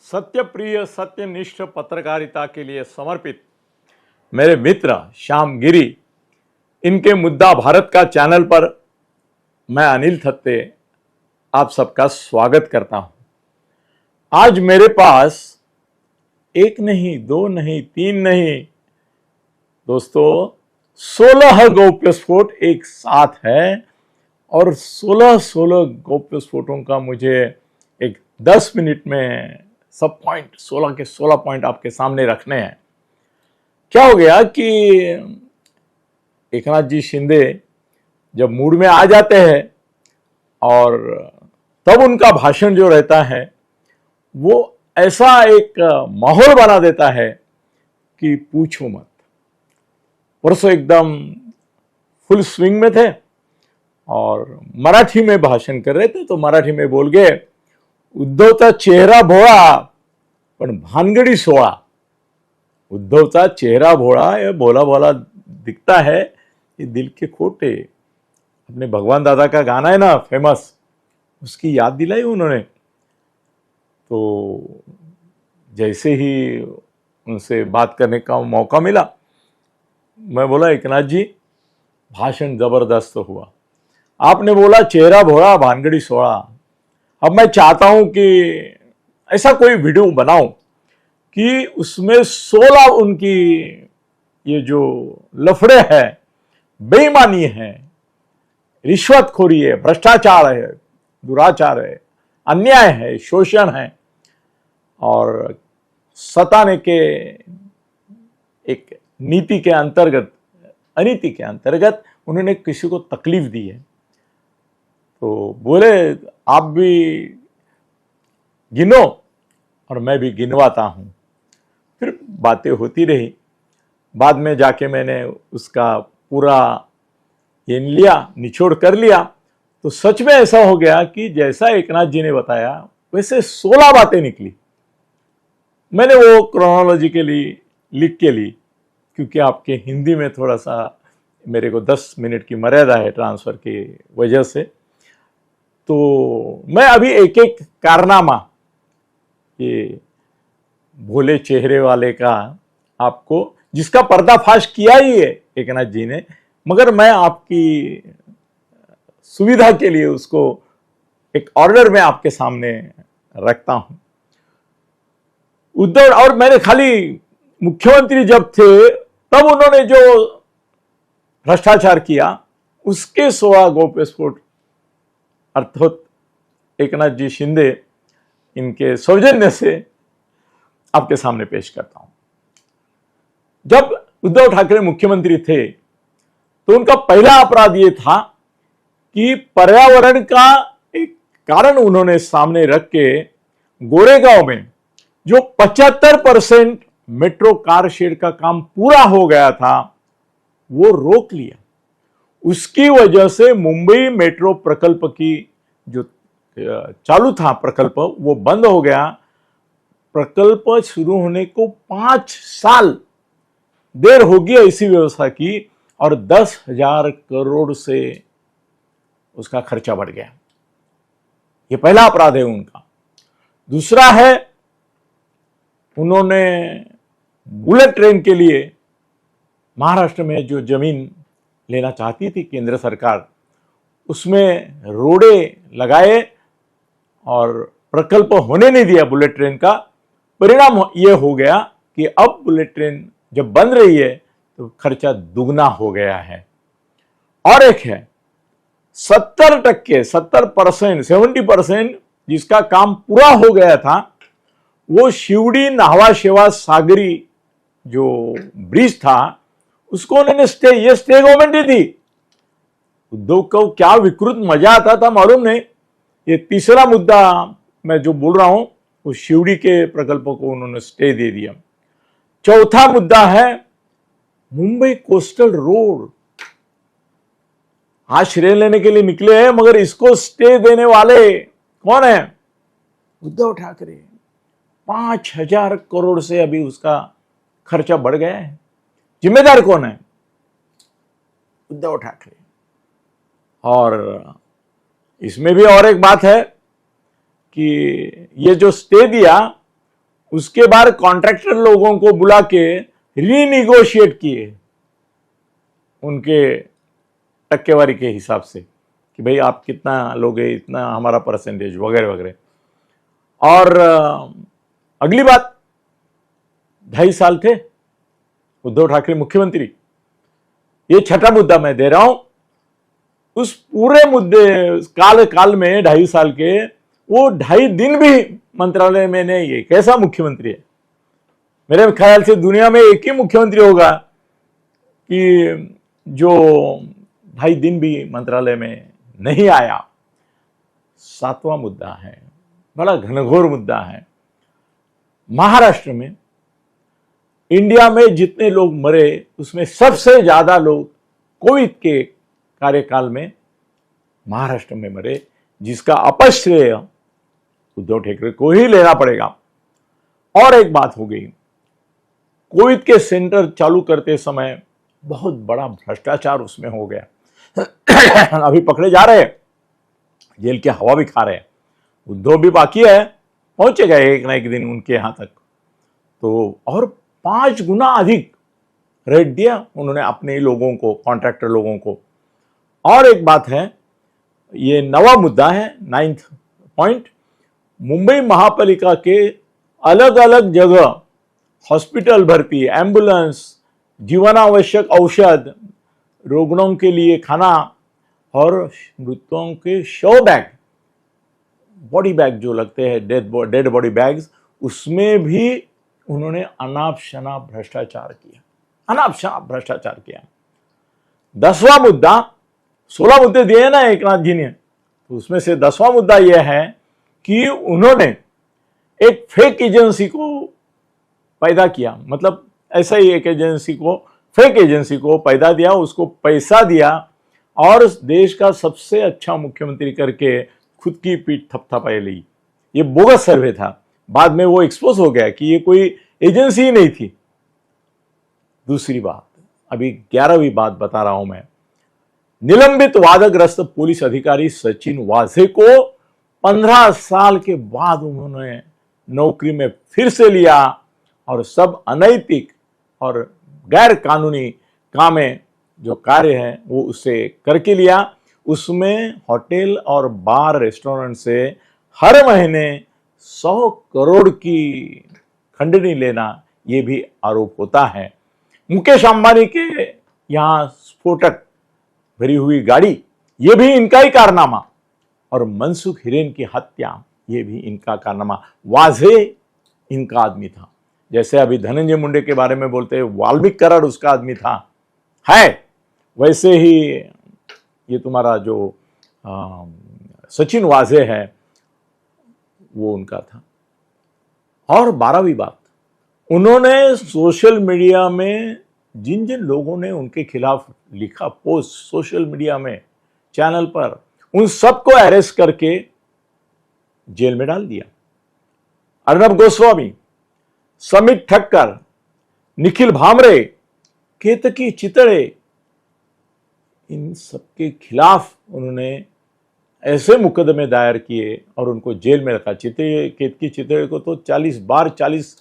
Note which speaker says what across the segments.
Speaker 1: सत्यप्रिय सत्यनिष्ठ पत्रकारिता के लिए समर्पित मेरे मित्र श्याम गिरी, इनके मुद्दा भारत का चैनल पर मैं अनिल थत्ते आप सबका स्वागत करता हूं। आज मेरे पास एक नहीं, दो नहीं, तीन नहीं दोस्तों 16 गौप्य स्फोट एक साथ है और 16 गौप्य स्फोटों का मुझे एक 10 मिनट में सब पॉइंट 16 के 16 पॉइंट आपके सामने रखने हैं। क्या हो गया कि एकनाथ जी शिंदे जब मूड में आ जाते हैं और तब उनका भाषण जो रहता है वो ऐसा एक माहौल बना देता है कि पूछो मत। परसों एकदम फुल स्विंग में थे और मराठी में भाषण कर रहे थे, तो मराठी में बोल गए, उद्धवचा चेहरा भोळा पण भानगडी सोळा। उद्धवचा चेहरा भोळा, ये भोला भोला दिखता है, ये दिल के खोटे। अपने भगवान दादा का गाना है ना फेमस, उसकी याद दिलाई उन्होंने। तो जैसे ही उनसे बात करने का मौका मिला, मैं बोला, एकनाथ जी भाषण जबरदस्त हुआ, आपने बोला चेहरा भोळा भानगड़ी सोळा। अब मैं चाहता हूं कि ऐसा कोई वीडियो बनाऊं कि उसमें 16 उनकी ये जो लफड़े हैं, बेईमानी है, रिश्वतखोरी है, भ्रष्टाचार है, दुराचार है, अन्याय है, शोषण है और सताने के एक नीति के अंतर्गत, अनीति के अंतर्गत उन्होंने किसी को तकलीफ दी है। तो बोले आप भी गिनो और मैं भी गिनवाता हूं। फिर बातें होती रही। बाद में जाके मैंने उसका पूरा ये लिया, निचोड़ कर लिया, तो सच में ऐसा हो गया कि जैसा एकनाथ जी ने बताया वैसे 16 बातें निकली। मैंने वो क्रोनोलॉजिकली लिख के ली, क्योंकि आपके हिंदी में थोड़ा सा मेरे को 10 मिनट की मर्यादा है ट्रांसफर की वजह से। तो मैं अभी एक एक कारनामा ये भोले चेहरे वाले का आपको, जिसका पर्दाफाश किया ही है एकनाथ जी ने, मगर मैं आपकी सुविधा के लिए उसको एक ऑर्डर में आपके सामने रखता हूं। उद्धव, और मैंने खाली मुख्यमंत्री जब थे तब उन्होंने जो भ्रष्टाचार किया उसके 16 गौप्य स्फोट अर्थात एकनाथ जी शिंदे इनके सौजन्य से आपके सामने पेश करता हूं। जब उद्धव ठाकरे मुख्यमंत्री थे तो उनका पहला अपराध यह था कि पर्यावरण का एक कारण उन्होंने सामने रख के गोरेगांव में जो 75% मेट्रो कार शेड का काम पूरा हो गया था वो रोक लिया। उसकी वजह से मुंबई मेट्रो प्रकल्प की जो चालू था प्रकल्प वो बंद हो गया। प्रकल्प शुरू होने को 5 साल देर होगी ऐसी व्यवस्था की और 10,000 करोड़ से उसका खर्चा बढ़ गया। ये पहला अपराध है उनका। दूसरा है, उन्होंने बुलेट ट्रेन के लिए महाराष्ट्र में जो जमीन लेना चाहती थी केंद्र सरकार, उसमें रोड़े लगाए और प्रकल्प होने नहीं दिया बुलेट ट्रेन का। परिणाम यह हो गया कि अब बुलेट ट्रेन जब बन रही है तो खर्चा दुगना हो गया है। और एक है 70% जिसका काम पूरा हो गया था, वो शिवड़ी नाहवा शेवा सागरी जो ब्रिज था उसको उन्होंने स्टे गवर्नमेंट दी थी। उद्धव को क्या विकृत मजा आता था मालूम नहीं। ये तीसरा मुद्दा मैं जो बोल रहा हूं वो शिवड़ी के प्रकल्पों को उन्होंने स्टे दे दिया। चौथा मुद्दा है मुंबई कोस्टल रोड। आज श्रेय लेने के लिए निकले हैं, मगर इसको स्टे देने वाले कौन है? उद्धव ठाकरे। 5,000 करोड़ से अभी उसका खर्चा बढ़ गया है। जिम्मेदार कौन है? उद्धव ठाकरे। और इसमें भी और एक बात है कि ये जो स्टे दिया उसके बाद कॉन्ट्रैक्टर लोगों को बुला के रीनिगोशिएट किए उनके टक्केवारी के हिसाब से कि भाई आप कितना लोगे, इतना हमारा परसेंटेज वगैरह वगैरह। और अगली बात, 2.5 साल थे उद्धव ठाकरे मुख्यमंत्री। ये छठा मुद्दा मैं दे रहा हूं। उस पूरे मुद्दे काल में 2.5 साल के वो 2.5 दिन भी मंत्रालय में नहीं। ये कैसा मुख्यमंत्री है? मेरे ख्याल से दुनिया में एक ही मुख्यमंत्री होगा कि जो 2.5 दिन भी मंत्रालय में नहीं आया। 7वां मुद्दा है, बड़ा घनघोर मुद्दा है। महाराष्ट्र में इंडिया में जितने लोग मरे उसमें सबसे ज्यादा लोग कोविड के कार्यकाल में महाराष्ट्र में मरे, जिसका अपश्रेय उद्धव ठाकरे को ही लेना पड़ेगा। और एक बात हो गई, कोविड के सेंटर चालू करते समय बहुत बड़ा भ्रष्टाचार उसमें हो गया। अभी पकड़े जा रहे हैं, जेल की हवा भी खा रहे हैं। उद्धव भी बाकी है, पहुंचेगा एक ना एक दिन उनके यहां तक। तो और 5 गुना अधिक रेट दिया उन्होंने अपने लोगों को, कॉन्ट्रैक्टर लोगों को। और एक बात है, ये 9वां मुद्दा है, 9th पॉइंट, मुंबई महापालिका के अलग अलग जगह हॉस्पिटल भर्ती, एम्बुलेंस, जीवनावश्यक औषध, रोगियों के लिए खाना और मृतकों के शव बैग, बॉडी बैग जो लगते हैं, डेड बॉडी बैग्स, उसमें भी उन्होंने अनाप शनाप भ्रष्टाचार किया, अनाप शनाप भ्रष्टाचार किया। 10वां मुद्दा, 16 मुद्दे दिए ना एक नाथ जी ने, तो उसमें से 10वां मुद्दा यह है कि उन्होंने एक फेक एजेंसी को पैदा किया। मतलब ऐसा ही एक एजेंसी को, फेक एजेंसी को पैदा दिया, उसको पैसा दिया और देश का सबसे अच्छा मुख्यमंत्री करके खुद की पीठ थपथपाई ली। ये बोगस सर्वे था। बाद में वो एक्सपोज हो गया कि ये कोई एजेंसी ही नहीं थी। दूसरी बात, अभी 11वीं बात बता रहा हूं मैं। निलंबित वादग्रस्त पुलिस अधिकारी सचिन वाझे को 15 साल के बाद उन्होंने नौकरी में फिर से लिया और सब अनैतिक और गैर कानूनी कामें जो कार्य है वो उससे करके लिया। उसमें होटल और बार रेस्टोरेंट से हर महीने 100 करोड़ की खंडनी लेना, ये भी आरोप होता है। मुकेश अंबानी के यहां स्फोटक भरी हुई गाड़ी, ये भी इनका ही कारनामा। और मनसुख हिरेन की हत्या, ये भी इनका कारनामा। वाझे इनका आदमी था। जैसे अभी धनंजय मुंडे के बारे में बोलते हैं वाल्मीकि कराड़ उसका आदमी था, है वैसे ही ये तुम्हारा जो सचिन वाझे है वो उनका था। और 12वीं बात, उन्होंने सोशल मीडिया में जिन जिन लोगों ने उनके खिलाफ लिखा पोस्ट सोशल मीडिया में, चैनल पर, उन सबको अरेस्ट करके जेल में डाल दिया। अर्नब गोस्वामी, समित ठक्कर, निखिल भामरे, केतकी चितड़े, इन सबके खिलाफ उन्होंने ऐसे मुकदमे दायर किए और उनको जेल में रखा। केतकी चितड़े को तो 40 बार 40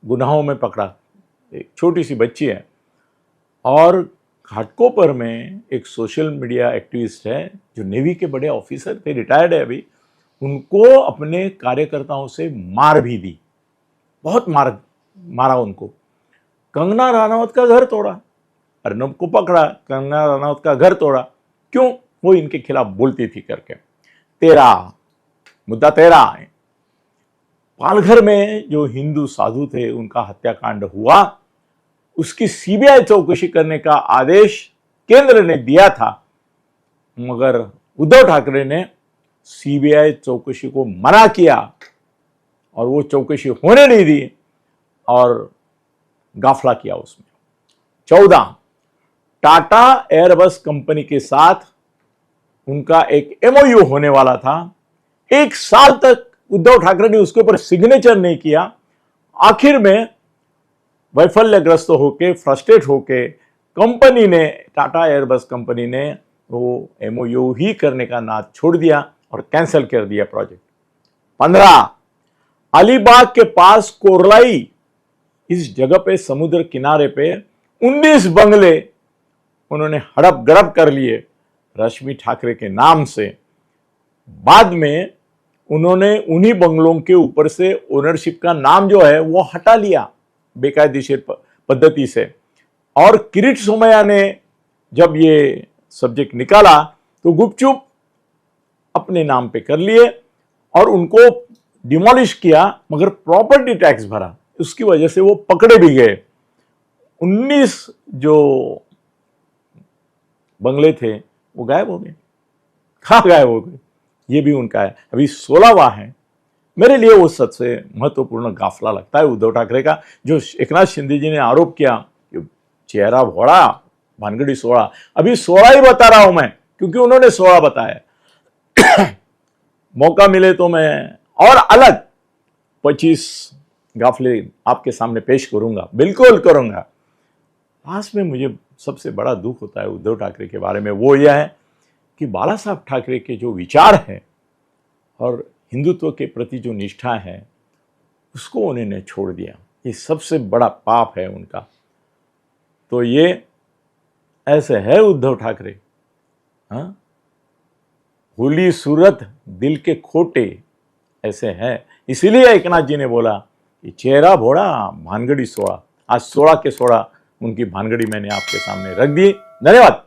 Speaker 1: गुनाहों में पकड़ा। एक छोटी सी बच्ची है। और घाटकोपर में एक सोशल मीडिया एक्टिविस्ट है जो नेवी के बड़े ऑफिसर थे, रिटायर्ड है अभी, उनको अपने कार्यकर्ताओं से मार भी दी, बहुत मारा उनको। कंगना राणावत का घर तोड़ा, अर्नब को पकड़ा, कंगना राणावत का घर तोड़ा, क्यों? वो इनके खिलाफ बोलती थी करके। 13 है, पालघर में जो हिंदू साधु थे उनका हत्याकांड हुआ, उसकी सीबीआई चौकसी करने का आदेश केंद्र ने दिया था, मगर उद्धव ठाकरे ने सीबीआई चौकसी को मना किया और वो चौकसी होने नहीं दी और गाफला किया उसमें। 14, टाटा एयरबस कंपनी के साथ उनका एक एमओयू होने वाला था। 1 साल तक उद्धव ठाकरे ने उसके ऊपर सिग्नेचर नहीं किया। आखिर में वैफल्यग्रस्त होके, फ्रस्ट्रेट होके कंपनी ने, टाटा एयरबस कंपनी ने वो एमओयू ही करने का नाद छोड़ दिया और कैंसिल कर दिया प्रोजेक्ट। 15, अलीबाग के पास कोरलाई इस जगह पे समुद्र किनारे पे 19 बंगले उन्होंने हड़प गड़प कर लिए रश्मि ठाकरे के नाम से। बाद में उन्होंने उन्हीं बंगलों के ऊपर से ओनरशिप का नाम जो है वो हटा लिया बेकायदेशीर पद्धति से। और किरीट सोमैया ने जब ये सब्जेक्ट निकाला तो गुपचुप अपने नाम पे कर लिए और उनको डिमोलिश किया, मगर प्रॉपर्टी टैक्स भरा, उसकी वजह से वो पकड़े भी गए। 19 जो बंगले थे वो गायब हो गए। कहाँ गायब हो गए? ये भी उनका है। अभी 16वां है। मेरे लिए वो सबसे महत्वपूर्ण गाफला लगता है उद्धव ठाकरे का, जो एकनाथ शिंदे जी ने आरोप किया कि चेहरा भोड़ा भानगड़ी 16। अभी 16 ही बता रहा हूं मैं, क्योंकि उन्होंने 16 बताया। मौका मिले तो मैं और अलग 25 गाफले आपके सामने पेश करूंगा, बिल्कुल करूंगा। आज में मुझे सबसे बड़ा दुख होता है उद्धव ठाकरे के बारे में, वो यह है कि बाला साहब ठाकरे के जो विचार हैं और हिंदुत्व के प्रति जो निष्ठा है उसको उन्होंने छोड़ दिया। ये सबसे बड़ा पाप है उनका। तो ये ऐसे है उद्धव ठाकरे, हाँ, भूली सूरत दिल के खोटे, ऐसे है। इसीलिए एकनाथ जी ने बोला कि चेहरा भोड़ा भानगड़ी 16। आज 16 के 16 उनकी भानगड़ी मैंने आपके सामने रख दी। धन्यवाद।